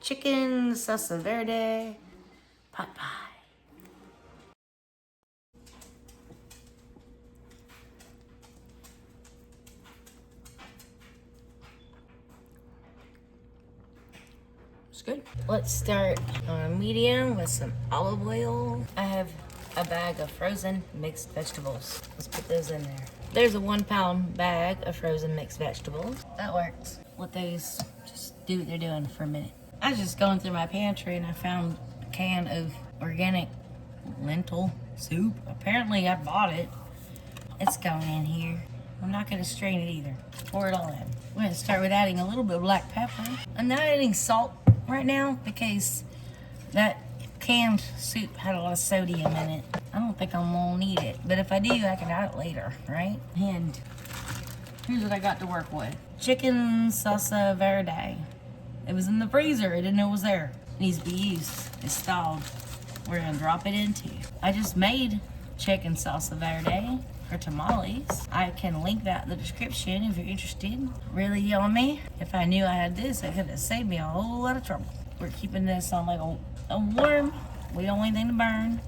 Chicken Salsa Verde pot pie. It's good. Let's start on medium with some olive oil. I have a bag of frozen mixed vegetables. Let's put those in there. There's a 1 pound bag of frozen mixed vegetables. That works. Let those just do what they're doing for a minute. I was just going through my pantry and I found a can of organic lentil soup. Apparently I bought it. It's going in here. I'm not gonna strain it either. Pour it all in. We're gonna start with adding a little bit of black pepper. I'm not adding salt right now because that canned soup had a lot of sodium in it. I don't think I'm gonna need it, but if I do, I can add it later, right? And here's what I got to work with. Chicken Salsa Verde. It was in the freezer, I didn't know it was there. It needs to be used, it's thawed. We're gonna drop it into. I just made chicken Salsa Verde for tamales. I can link that in the description if you're interested. Really yummy. If I knew I had this, it could have saved me a whole lot of trouble. We're keeping this on like a warm. We don't want anything to burn.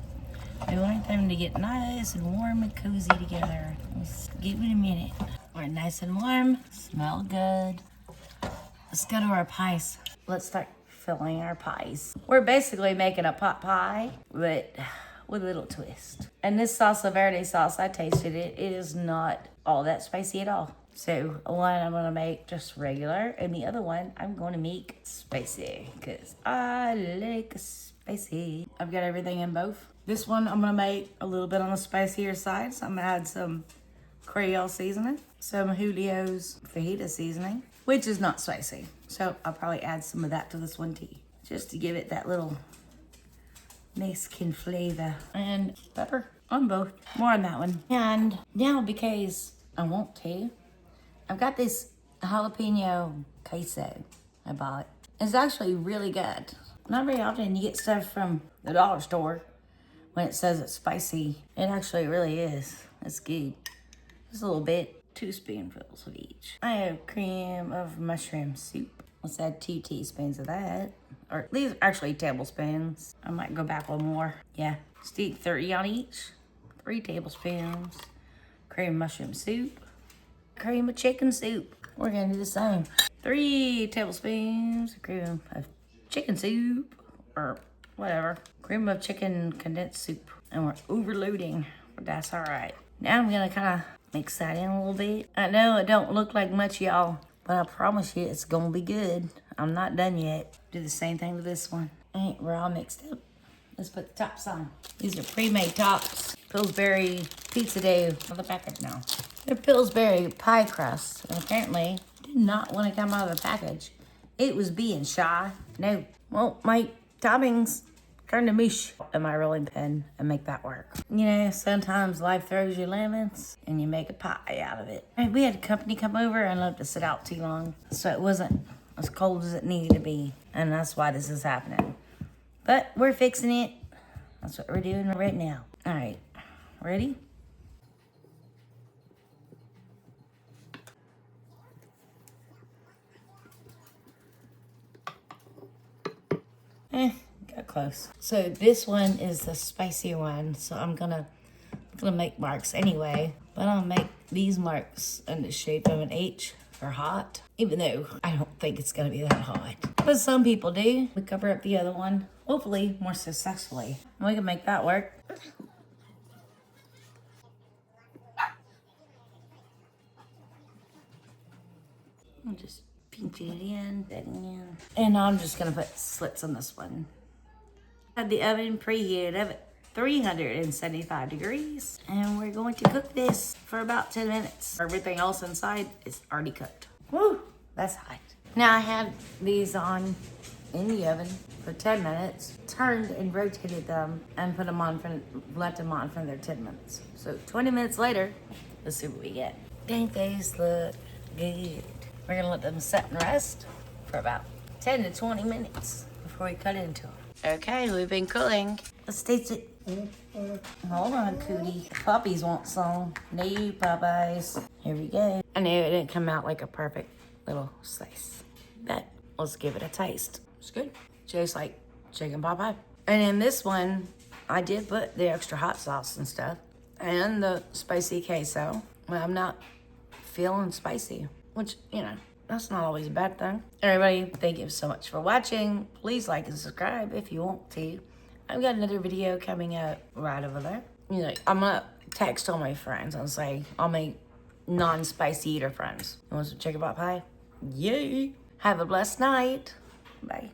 We want them to get nice and warm and cozy together. Let's give it a minute. We're nice and warm, smell good. Let's go to our pies. Let's start filling our pies. We're basically making a pot pie, but with a little twist. And this salsa verde sauce, I tasted it. It is not all that spicy at all. So one I'm gonna make just regular, and the other one I'm gonna make spicy, because I like spicy. I've got everything in both. This one I'm gonna make a little bit on the spicier side, so I'm gonna add some Creole seasoning, some Julio's Fajita seasoning, which is not spicy. So I'll probably add some of that to this one too, just to give it that little Mexican flavor. And pepper on both, more on that one. And now, because I want to, I've got this jalapeno queso I bought. It's actually really good. Not very often you get stuff from the dollar store when it says it's spicy. It actually really is. It's good. Just a little bit, 2 spoonfuls of each. I have cream of mushroom soup. Let's add 2 teaspoons of that. Or these are actually tablespoons. I might go back one more. Yeah, just eat 30 on each. 3 tablespoons. Cream of mushroom soup. Cream of chicken soup. We're gonna do the same. 3 tablespoons of cream of chicken soup, or whatever. Cream of chicken condensed soup. And we're overloading, but that's all right. Now I'm gonna kind of mix that in a little bit. I know it don't look like much, y'all, but I promise you it's gonna be good. I'm not done yet. Do the same thing with this one. All right, we're all mixed up. Let's put the tops on. These are pre-made tops. Pillsbury Pizza Day on the package now. They're Pillsbury pie crust, and apparently did not want to come out of the package. It was being shy. No. Well, my toppings turn to mush in my rolling pin and make that work. You know, sometimes life throws you lemons and you make a pie out of it. And we had a company come over and let us sit out too long, so it wasn't as cold as it needed to be, and that's why this is happening. But we're fixing it. That's what we're doing right now. All right, ready? Got close. So this one is the spicy one, so I'm gonna make marks anyway, but I'll make these marks in the shape of an H for hot, even though I don't think it's gonna be that hot. But some people do. We cover up the other one, hopefully more successfully. We can make that work. I'll just pinch it in, that in. And I'm just gonna put slits on this one. Had the oven preheated at 375 degrees, and we're going to cook this for about 10 minutes. Everything else inside is already cooked. Woo, that's hot. Now I had these on in the oven for 10 minutes, turned and rotated them, and put them on for, let them on for their 10 minutes. So 20 minutes later, let's see what we get. Don't these look good? We're gonna let them set and rest for about 10 to 20 minutes before we cut into them. Okay, we've been cooling. Let's taste it. Hold on, Cootie. Puppies want some. No, Popeyes. Here we go. I know it didn't come out like a perfect little slice, but let's give it a taste. It's good. Tastes like chicken pot pie. And in this one, I did put the extra hot sauce and stuff and the spicy queso. Well, I'm not feeling spicy, which, you know, that's not always a bad thing. Everybody, thank you so much for watching. Please like and subscribe if you want to. I've got another video coming up right over there. You know, I'm gonna text all my friends and say I'll make non-spicy eater friends. You want some chicken pot pie? Yay! Have a blessed night. Bye.